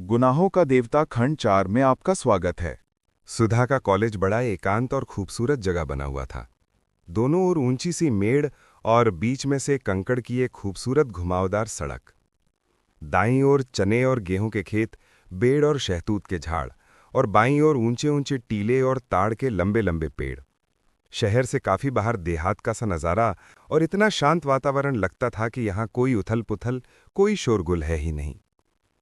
गुनाहों का देवता खंड 4 में आपका स्वागत है। सुधा का कॉलेज बड़ा एकांत और खूबसूरत जगह बना हुआ था। दोनों ओर ऊंची सी मेड़ और बीच में से कंकड़ की एक खूबसूरत घुमावदार सड़क। दाईं ओर चने और गेहूं के खेत, बेड़ और शहतूत के झाड़, और बाईं ओर ऊंचे ऊंचे टीले और ताड़ के लंबे लंबे पेड़। शहर से काफी बाहर देहात का सा नजारा, और इतना शांत वातावरण लगता था कि यहाँ कोई उथल पुथल, कोई शोरगुल है ही नहीं।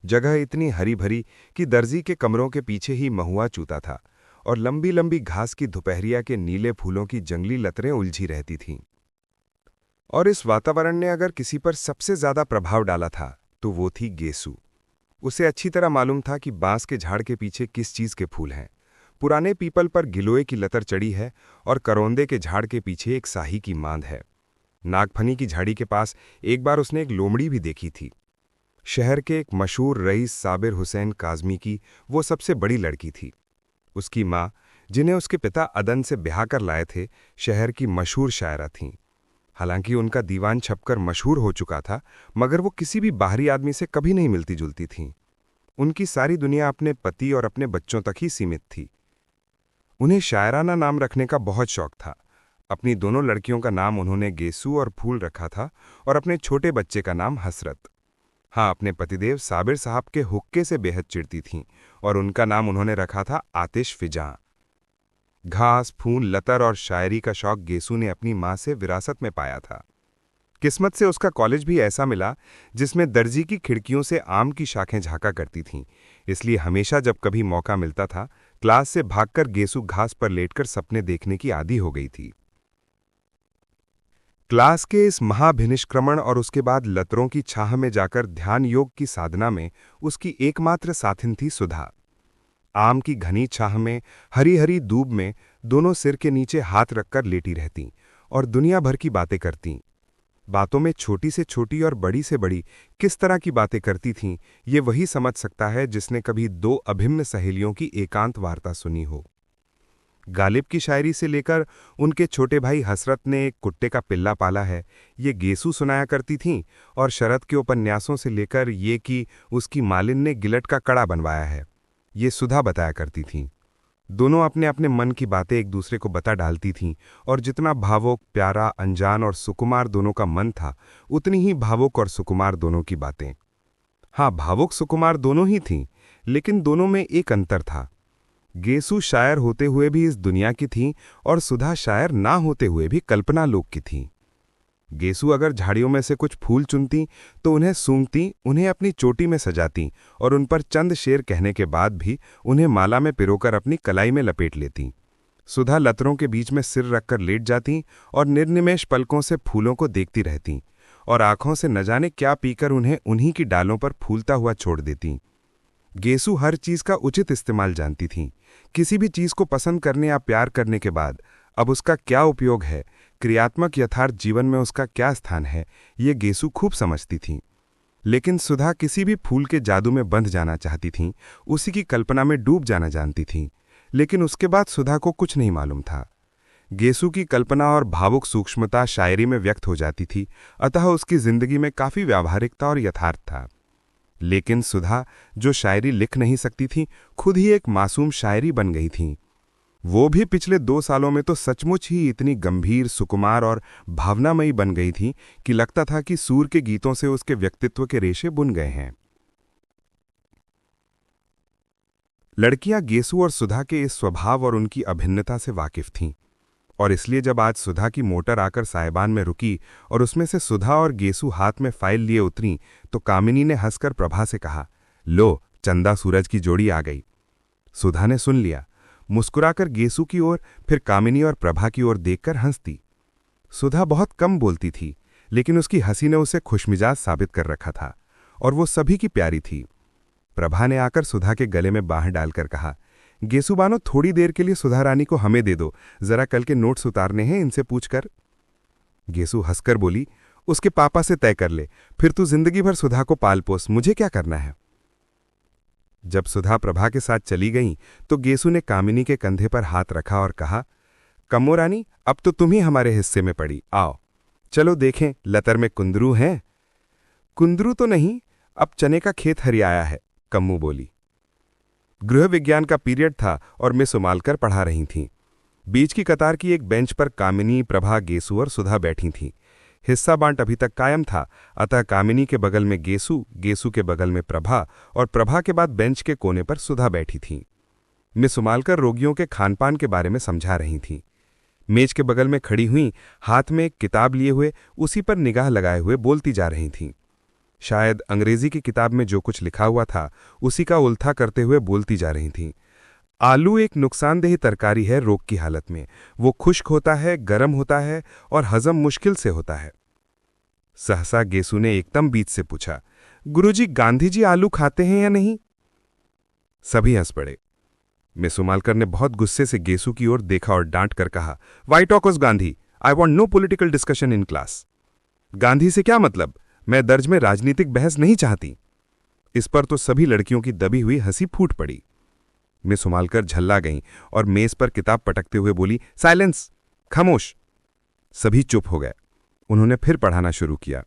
जगह इतनी हरी भरी कि दर्जी के कमरों के पीछे ही महुआ चूता था, और लंबी लंबी घास की दोपहरिया के नीले फूलों की जंगली लतरें उलझी रहती थीं। और इस वातावरण ने अगर किसी पर सबसे ज्यादा प्रभाव डाला था तो वो थी गेसू। उसे अच्छी तरह मालूम था कि बांस के झाड़ के पीछे किस चीज के फूल हैं। पुराने पीपल पर गिलोय की लतर चढ़ी है, और करौंदे के झाड़ के पीछे एक साही की मांद है। नागफनी की झाड़ी के पास एक बार उसने एक लोमड़ी भी देखी थी। शहर के एक मशहूर रईस साबिर हुसैन काज़मी की वो सबसे बड़ी लड़की थी। उसकी माँ, जिन्हें उसके पिता अदन से ब्याह कर लाए थे, शहर की मशहूर शायरा थीं। हालांकि उनका दीवान छपकर मशहूर हो चुका था, मगर वो किसी भी बाहरी आदमी से कभी नहीं मिलती जुलती थीं। उनकी सारी दुनिया अपने पति और अपने बच्चों तक ही सीमित थी। उन्हें शायराना नाम रखने का बहुत शौक था। अपनी दोनों लड़कियों का नाम उन्होंने गेसू और फूल रखा था, और अपने छोटे बच्चे का नाम हसरत। हाँ, अपने पतिदेव साबिर साहब के हुक्के से बेहद चिढ़ती थीं, और उनका नाम उन्होंने रखा था आतिश फिजां। घास, फूल, लतर और शायरी का शौक गेसू ने अपनी माँ से विरासत में पाया था। किस्मत से उसका कॉलेज भी ऐसा मिला जिसमें दर्जी की खिड़कियों से आम की शाखें झांका करती थीं। इसलिए हमेशा जब कभी मौका मिलता था, क्लास से भागकर गेसू घास पर लेटकर सपने देखने की आदी हो गई थी। क्लास के इस महाभिनिष्क्रमण और उसके बाद लतरों की छाह में जाकर ध्यान योग की साधना में उसकी एकमात्र साथिन थी सुधा। आम की घनी छाह में, हरी हरी दूब में दोनों सिर के नीचे हाथ रखकर लेटी रहतीं और दुनिया भर की बातें करतीं। बातों में छोटी से छोटी और बड़ी से बड़ी किस तरह की बातें करती थीं, ये वही समझ सकता है जिसने कभी दो अभिन्न सहेलियों की एकांत वार्ता सुनी हो। गालिब की शायरी से लेकर उनके छोटे भाई हसरत ने एक कुत्ते का पिल्ला पाला है, ये गेसू सुनाया करती थीं, और शरद के उपन्यासों से लेकर ये कि उसकी मालिन ने गिलट का कड़ा बनवाया है, ये सुधा बताया करती थीं। दोनों अपने अपने मन की बातें एक दूसरे को बता डालती थीं, और जितना भावुक, प्यारा, अनजान और सुकुमार दोनों का मन था, उतनी ही भावुक और सुकुमार दोनों की बातें। हाँ, भावुक सुकुमार दोनों ही थीं, लेकिन दोनों में एक अंतर था। गेसू शायर होते हुए भी इस दुनिया की थीं, और सुधा शायर ना होते हुए भी कल्पना लोक की थीं। गेसू अगर झाड़ियों में से कुछ फूल चुनती तो उन्हें सूंघती, उन्हें अपनी चोटी में सजाती, और उन पर चंद शेर कहने के बाद भी उन्हें माला में पिरोकर अपनी कलाई में लपेट लेती। सुधा लतरों के बीच में सिर रखकर लेट जाती और निर्निमेष पलकों से फूलों को देखती रहती, और आंखों से न जाने क्या पीकर उन्हें उन्हीं की डालों पर फूलता हुआ छोड़ देती। गेसू हर चीज का उचित इस्तेमाल जानती थीं। किसी भी चीज को पसंद करने या प्यार करने के बाद अब उसका क्या उपयोग है, क्रियात्मक यथार्थ जीवन में उसका क्या स्थान है, ये गेसू खूब समझती थीं। लेकिन सुधा किसी भी फूल के जादू में बंध जाना चाहती थीं, उसी की कल्पना में डूब जाना जानती थीं। लेकिन उसके बाद सुधा को कुछ नहीं मालूम था। गेसू की कल्पना और भावुक सूक्ष्मता शायरी में व्यक्त हो जाती थी, अतः उसकी जिंदगी में काफी व्यावहारिकता और यथार्थ था। लेकिन सुधा, जो शायरी लिख नहीं सकती थी, खुद ही एक मासूम शायरी बन गई थीं। वो भी पिछले 2 सालों में तो सचमुच ही इतनी गंभीर, सुकुमार और भावनामयी बन गई थीं कि लगता था कि सूर के गीतों से उसके व्यक्तित्व के रेशे बुन गए हैं। लड़कियां गेसू और सुधा के इस स्वभाव और उनकी अभिन्नता से वाकिफ थीं, और इसलिए जब आज सुधा की मोटर आकर साहिबान में रुकी और उसमें से सुधा और गेसू हाथ में फाइल लिए उतरी, तो कामिनी ने हंसकर प्रभा से कहा, लो, चंदा सूरज की जोड़ी आ गई। सुधा ने सुन लिया, मुस्कुराकर गेसू की ओर, फिर कामिनी और प्रभा की ओर देखकर हंसती। सुधा बहुत कम बोलती थी, लेकिन उसकी हंसी ने उसे खुशमिजाज साबित कर रखा था, और वो सभी की प्यारी थी। प्रभा ने आकर सुधा के गले में बांह डालकर कहा, गेसू बानो, थोड़ी देर के लिए सुधा रानी को हमें दे दो, जरा कल के नोट्स उतारने हैं, इनसे पूछकर। गेसू हंसकर बोली, उसके पापा से तय कर ले, फिर तू जिंदगी भर सुधा को पाल पोस, मुझे क्या करना है। जब सुधा प्रभा के साथ चली गई तो गेसू ने कामिनी के कंधे पर हाथ रखा और कहा, कम्मो रानी, अब तो तुम ही हमारे हिस्से में पड़ी, आओ चलो देखें लतर में कुंदरू हैं। कुंदरू तो नहीं, अब चने का खेत हरियाया है, कम्मू बोली। गृह विज्ञान का पीरियड था और मिस उमालकर पढ़ा रही थीं। बीच की कतार की एक बेंच पर कामिनी, प्रभा, गेसु और सुधा बैठी थीं। हिस्सा बांट अभी तक कायम था, अतः कामिनी के बगल में गेसु, गेसु के बगल में प्रभा और प्रभा के बाद बेंच के कोने पर सुधा बैठी थीं। मिस उमालकर रोगियों के खानपान के बारे में समझा रही थीं। मेज के बगल में खड़ी हुई, हाथ में एक किताब लिए हुए उसी पर निगाह लगाए हुए बोलती जा रही थीं। शायद अंग्रेजी की किताब में जो कुछ लिखा हुआ था उसी का उल्था करते हुए बोलती जा रही थीं। आलू एक नुकसानदेह तरकारी है रोग की हालत में। वो खुश्क होता है, गर्म होता है और हजम मुश्किल से होता है। सहसा गेसु ने एकदम बीच से पूछा, गुरुजी, गांधी जी आलू खाते हैं या नहीं? सभी हंस पड़े। मिस उमालकर ने बहुत गुस्से से गेसु की ओर देखा और डांट कर कहा, why talk of Gandhi? I want no political discussion in class. Gandhi से क्या मतलब? मैं दर्ज में राजनीतिक बहस नहीं चाहती। इस पर तो सभी लड़कियों की दबी हुई हंसी फूट पड़ी। मिस उमालकर झल्ला गईं और मेज पर किताब पटकते हुए बोली, साइलेंस, खामोश। सभी चुप हो गए। उन्होंने फिर पढ़ाना शुरू किया।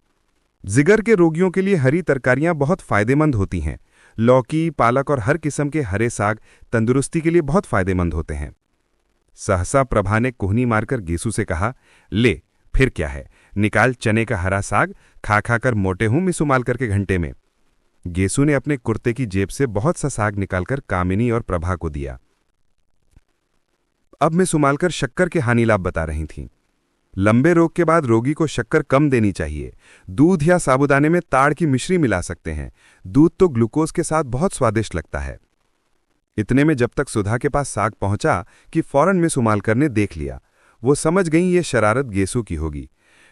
जिगर के रोगियों के लिए हरी तरकारियां बहुत फायदेमंद होती हैं। लौकी, पालक और हर किस्म के हरे साग तंदुरुस्ती के लिए बहुत फायदेमंद होते हैं। सहसा प्रभा ने कोहनी मारकर गेसु से कहा, ले फिर क्या है, निकाल चने का हरा साग, खा खाकर मोटे हूं मिस उमालकर के घंटे में। गेसु ने अपने कुर्ते की जेब से बहुत सा साग निकालकर कामिनी और प्रभा को दिया। अब मिस उमालकर शक्कर के हानि लाभ बता रही थीं। लंबे रोग के बाद रोगी को शक्कर कम देनी चाहिए। दूध या साबुदाने में ताड़ की मिश्री मिला सकते हैं। दूध तो ग्लूकोज के साथ बहुत स्वादिष्ट लगता है। इतने में जब तक सुधा के पास साग पहुंचा कि फौरन मिस उमालकर ने देख लिया। वो समझ गईं ये शरारत गेसु की होगी।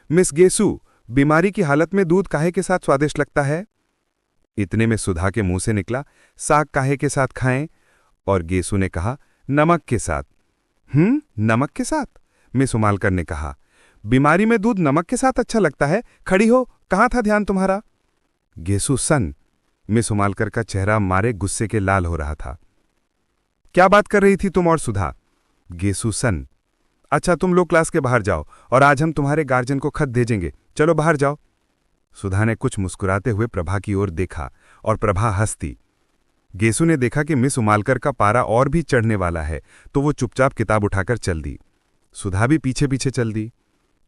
मिस गेसु, बीमारी की हालत में दूध काहे के साथ स्वादिष्ट लगता है? इतने में सुधा के मुंह से निकला, साग काहे के साथ खाएं? और गेसु ने कहा, नमक के साथ। नमक के साथ? मिस उमालकर ने कहा, बीमारी में दूध नमक के साथ अच्छा लगता है? खड़ी हो, कहां था ध्यान तुम्हारा? गेसु सन। मिस उमालकर का चेहरा मारे गुस्से के लाल हो रहा था। क्या बात कर रही थी तुम और सुधा? गेसु सन। अच्छा, तुम लोग क्लास के बाहर जाओ और आज हम तुम्हारे गार्जियन को खत भेजेंगे। चलो बाहर जाओ। सुधा ने कुछ मुस्कुराते हुए प्रभा की ओर देखा और प्रभा हंसती। गेसु ने देखा कि मिस उमालकर का पारा और भी चढ़ने वाला है, तो वो चुपचाप किताब उठाकर चल दी। सुधा भी पीछे पीछे चल दी।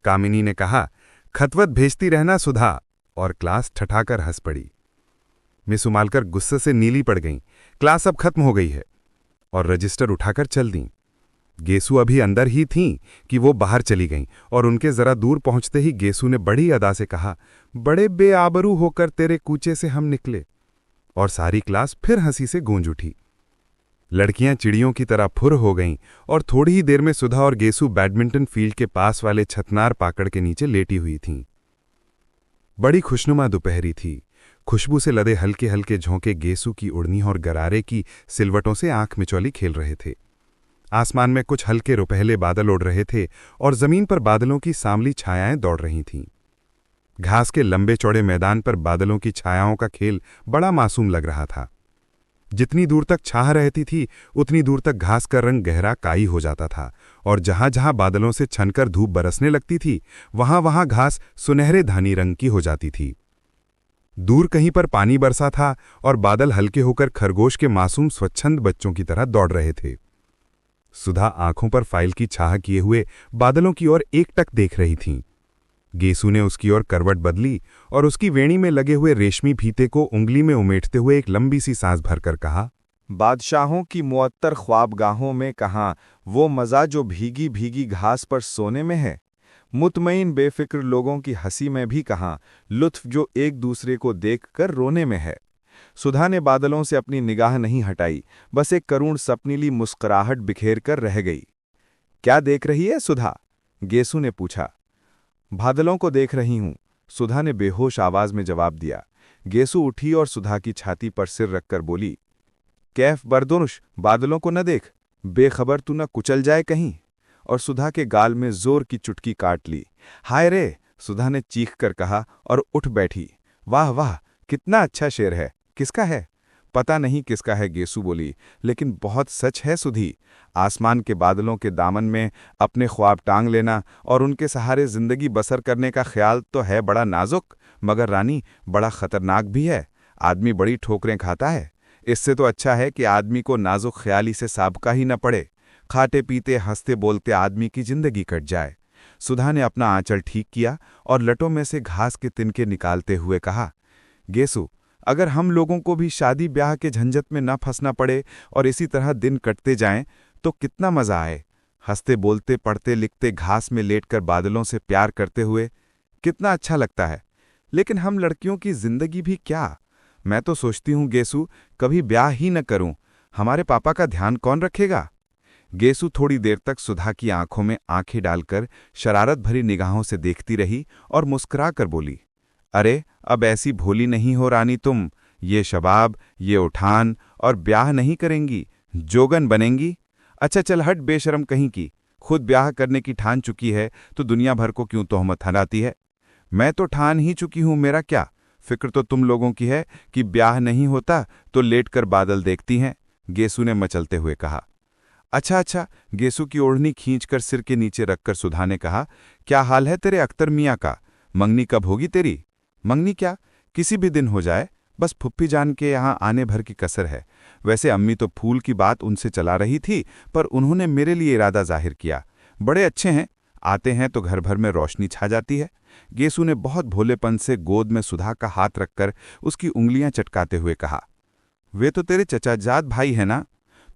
कामिनी ने कहा, खतवत भेजती रहना सुधा, और क्लास ठठाकर हंस पड़ी। मिस उमालकर गुस्से से नीली पड़ गईं। क्लास अब खत्म हो गई है, और रजिस्टर उठाकर चल दी। गेसु अभी अंदर ही थीं कि वो बाहर चली गईं और उनके जरा दूर पहुंचते ही गेसु ने बड़ी अदा से कहा, बड़े बेआबरू होकर तेरे कूचे से हम निकले। और सारी क्लास फिर हंसी से गूंज उठी। लड़कियां चिड़ियों की तरह फुर हो गईं और थोड़ी ही देर में सुधा और गेसु बैडमिंटन फील्ड के पास वाले छतनार पाकड़ के नीचे लेटी हुई थीं। बड़ी खुशनुमा दोपहरी थी। खुशबू से लदे हल्के हल्के झोंके गेसु की उड़नी और गरारे की सिलवटों से आंख मिचौली खेल रहे थे। आसमान में कुछ हल्के रुपहले बादल उड़ रहे थे और जमीन पर बादलों की सांवली छायाएं दौड़ रही थीं। घास के लंबे चौड़े मैदान पर बादलों की छायाओं का खेल बड़ा मासूम लग रहा था। जितनी दूर तक छाह रहती थी उतनी दूर तक घास का रंग गहरा काई हो जाता था, और जहां जहां बादलों से छनकर धूप बरसने लगती थी वहां वहां घास सुनहरे धानी रंग की हो जाती थी। दूर कहीं पर पानी बरसा था और बादल हल्के होकर खरगोश के मासूम स्वच्छंद बच्चों की तरह दौड़ रहे थे। सुधा आंखों पर फाइल की छाह किए हुए बादलों की ओर एकटक देख रही थीं। गेसु ने उसकी ओर करवट बदली और उसकी वेणी में लगे हुए रेशमी फीते को उंगली में उमेटते हुए एक लंबी सी सांस भरकर कहा, बादशाहों की मुअत्तर ख्वाबगाहों में कहाँ वो मज़ा जो भीगी भीगी घास पर सोने में है। मुतमईन बेफिक्र लोगों की हंसी में भी कहाँ लुत्फ जो एक दूसरे को देखकर रोने में है। सुधा ने बादलों से अपनी निगाह नहीं हटाई, बस एक करुण सपनीली मुस्कुराहट बिखेर कर रह गई। क्या देख रही है सुधा? गेसु ने पूछा। बादलों को देख रही हूं, सुधा ने बेहोश आवाज में जवाब दिया। गेसु उठी और सुधा की छाती पर सिर रखकर बोली, कैफ बरदोनुश, बादलों को न देख, बेखबर तू न कुचल जाए कहीं। और सुधा के गाल में जोर की चुटकी काट ली। हाय रे, सुधा ने चीख कर कहा और उठ बैठी। वाह वाह, कितना अच्छा शेर है। किसका है? पता नहीं किसका है, गेसु बोली, लेकिन बहुत सच है सुधी। आसमान के बादलों के दामन में अपने ख्वाब टांग लेना और उनके सहारे जिंदगी बसर करने का ख्याल तो है बड़ा नाजुक, मगर रानी बड़ा खतरनाक भी है। आदमी बड़ी ठोकरें खाता है। इससे तो अच्छा है कि आदमी को नाजुक ख्याली से साबका ही न पड़े, खाते पीते हंसते बोलते आदमी की जिंदगी कट जाए। सुधा ने अपना आंचल ठीक किया और लटों में से घास के तिनके निकालते हुए कहा, गेसु, अगर हम लोगों को भी शादी ब्याह के झंझट में न फंसना पड़े और इसी तरह दिन कटते जाएं तो कितना मजा आए। हंसते बोलते पढ़ते लिखते घास में लेटकर बादलों से प्यार करते हुए कितना अच्छा लगता है। लेकिन हम लड़कियों की जिंदगी भी क्या। मैं तो सोचती हूँ गेसु, कभी ब्याह ही न करूं। हमारे पापा का ध्यान कौन रखेगा। गेसु थोड़ी देर तक सुधा की आंखों में आंखें डालकर शरारत भरी निगाहों से देखती रही और मुस्कुरा कर बोली, अरे अब ऐसी भोली नहीं हो रानी तुम। ये शबाब, ये उठान और ब्याह नहीं करेंगी, जोगन बनेंगी। अच्छा चल हट बेशरम कहीं की, खुद ब्याह करने की ठान चुकी है तो दुनिया भर को क्यों तोहमत हराती है। मैं तो ठान ही चुकी हूं, मेरा क्या। फिक्र तो तुम लोगों की है कि ब्याह नहीं होता तो लेटकर बादल देखती हैं, गेसु ने मचलते हुए कहा। अच्छा, गेसु की ओढ़नी खींचकर सिर के नीचे रखकर सुधा ने कहा, क्या हाल है तेरे अख्तर मियाँ का। मंगनी कब होगी तेरी। मंगनी क्या, किसी भी दिन हो जाए, बस फुप्पी जान के यहाँ आने भर की कसर है। वैसे अम्मी तो फूल की बात उनसे चला रही थी, पर उन्होंने मेरे लिए इरादा जाहिर किया। बड़े अच्छे हैं, आते हैं तो घर भर में रोशनी छा जाती है। गेसु ने बहुत भोलेपन से गोद में सुधा का हाथ रखकर उसकी उंगलियां चटकाते हुए कहा, वे तो तेरे चचाजाद भाई है ना,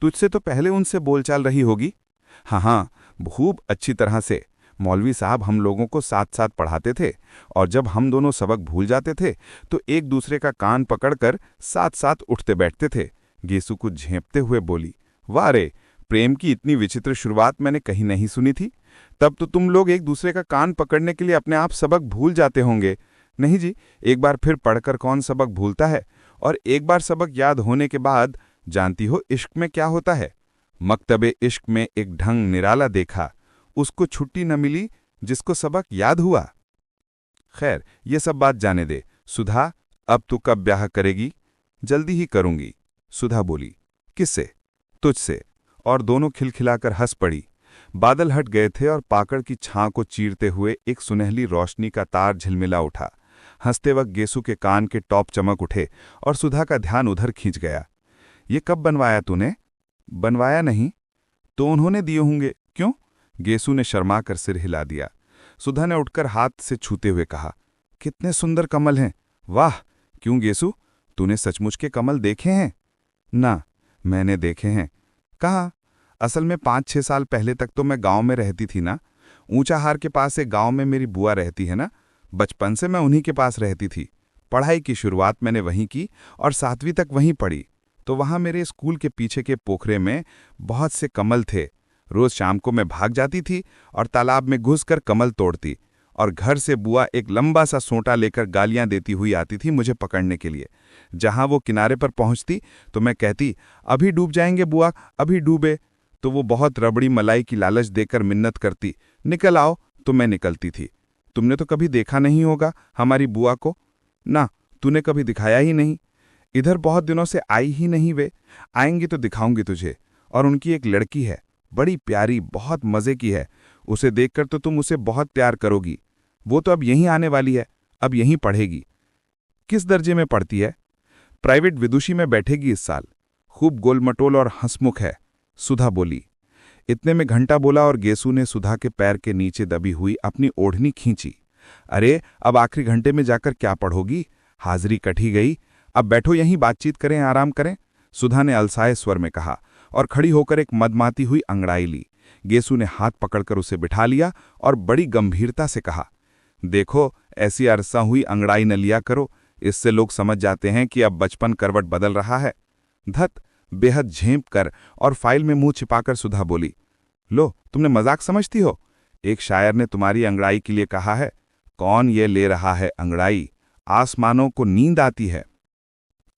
तुझसे तो पहले उनसे बोलचाल रही होगी। हाँ, खूब अच्छी तरह से। मौलवी साहब हम लोगों को साथ साथ पढ़ाते थे और जब हम दोनों सबक भूल जाते थे तो एक दूसरे का कान पकड़कर साथ साथ उठते बैठते थे। गेसु को झेंपते हुए बोली, वाह रे, प्रेम की इतनी विचित्र शुरुआत मैंने कहीं नहीं सुनी थी। तब तो तुम लोग एक दूसरे का कान पकड़ने के लिए अपने आप सबक भूल जाते होंगे। नहीं जी, एक बार फिर पढ़कर कौन सबक भूलता है। और एक बार सबक याद होने के बाद जानती हो इश्क में क्या होता है। मकतबे इश्क में एक ढंग निराला देखा, उसको छुट्टी न मिली जिसको सबक याद हुआ। खैर ये सब बात जाने दे। सुधा, अब तू कब ब्याह करेगी। जल्दी ही करूंगी, सुधा बोली। किससे। तुझसे। और दोनों खिलखिलाकर हंस पड़ी। बादल हट गए थे और पाकड़ की छां को चीरते हुए एक सुनहली रोशनी का तार झिलमिला उठा। हंसते वक्त गेसु के कान के टॉप चमक उठे और सुधा का ध्यान उधर खींच गया। ये कब बनवाया तूने। बनवाया नहीं तो उन्होंने दिए होंगे। क्यों। गेसु ने शर्मा कर सिर हिला दिया। सुधा ने उठकर हाथ से छूते हुए कहा, कितने सुंदर कमल हैं। वाह। क्यों गेसु, तूने सचमुच के कमल देखे हैं। ना, मैंने देखे हैं। कहाँ। असल में 5-6 साल पहले तक तो मैं गांव में रहती थी ना। ऊंचाहार के पास एक गांव में मेरी बुआ रहती है ना। बचपन से मैं उन्हीं के पास रहती थी। पढ़ाई की शुरुआत मैंने वहीं की और 7वीं तक वहीं पढ़ी। तो वहां मेरे स्कूल के पीछे के पोखरे में बहुत से कमल थे। रोज शाम को मैं भाग जाती थी और तालाब में घुसकर कमल तोड़ती और घर से बुआ एक लंबा सा सोंटा लेकर गालियां देती हुई आती थी मुझे पकड़ने के लिए। जहां वो किनारे पर पहुंचती तो मैं कहती, अभी डूब जाएंगे बुआ, अभी डूबे। तो वो बहुत रबड़ी मलाई की लालच देकर मिन्नत करती, निकल आओ। तो मैं निकलती थी। तुमने तो कभी देखा नहीं होगा हमारी बुआ को। ना, तूने कभी दिखाया ही नहीं। इधर बहुत दिनों से आई ही नहीं। वे आएंगी तो दिखाऊंगी तुझे। और उनकी एक लड़की है, बड़ी प्यारी, बहुत मजे की है। उसे देखकर तो तुम उसे बहुत प्यार करोगी। वो तो अब यहीं आने वाली है, अब यहीं पढ़ेगी। किस दर्जे में पढ़ती है। प्राइवेट विदुषी में बैठेगी इस साल। खूब गोलमटोल और हंसमुख है, सुधा बोली। इतने में घंटा बोला और गेसु ने सुधा के पैर के नीचे दबी हुई अपनी ओढ़नी खींची। अरे अब आखिरी घंटे में जाकर क्या पढ़ोगी, हाजिरी कटी गई। अब बैठो यहीं, बातचीत करें, आराम करें, सुधा ने अलसाए स्वर में कहा और खड़ी होकर एक मदमाती हुई अंगड़ाई ली। गेसु ने हाथ पकड़कर उसे बिठा लिया और बड़ी गंभीरता से कहा, देखो ऐसी अरसा हुई अंगड़ाई न लिया करो, इससे लोग समझ जाते हैं कि अब बचपन करवट बदल रहा है। धत, बेहद झेंप कर और फाइल में मुंह छिपाकर सुधा बोली, लो तुमने मजाक समझती हो। एक शायर ने तुम्हारी अंगड़ाई के लिए कहा है, कौन ये ले रहा है अंगड़ाई, आसमानों को नींद आती है।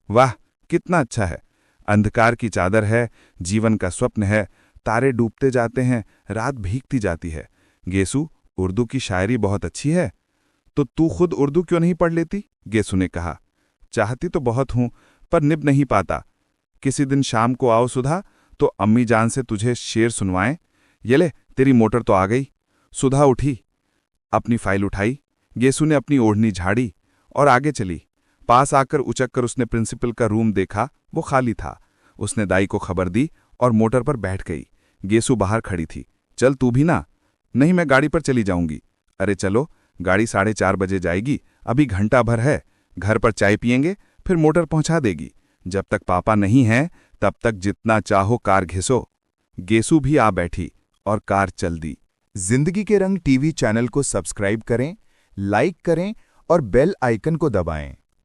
वाह कितना अच्छा है। अंधकार की चादर है, जीवन का स्वप्न है, तारे डूबते जाते हैं, रात भीगती जाती है। गेसु, उर्दू की शायरी बहुत अच्छी है। तो तू खुद उर्दू क्यों नहीं पढ़ लेती, गेसु ने कहा। चाहती तो बहुत हूं पर निभ नहीं पाता। किसी दिन शाम को आओ सुधा, तो अम्मी जान से तुझे शेर सुनवाएं। ये ले तेरी मोटर तो आ गई। सुधा उठी, अपनी फाइल उठाई। गेसु ने अपनी ओढ़नी झाड़ी और आगे चली। पास आकर उचक कर उसने प्रिंसिपल का रूम देखा, वो खाली था। उसने दाई को खबर दी और मोटर पर बैठ गई। गेसु बाहर खड़ी थी। चल तू भी ना। नहीं, मैं गाड़ी पर चली जाऊंगी। अरे चलो, गाड़ी 4:30 बजे जाएगी, अभी घंटा भर है। घर पर चाय पियेंगे, फिर मोटर पहुंचा देगी। जब तक पापा नहीं हैं तब तक जितना चाहो कार घिसो। गेसु भी आ बैठी और कार चल दी। जिंदगी के रंग टीवी चैनल को सब्सक्राइब करें, लाइक करें और बेल आइकन को दबाएं।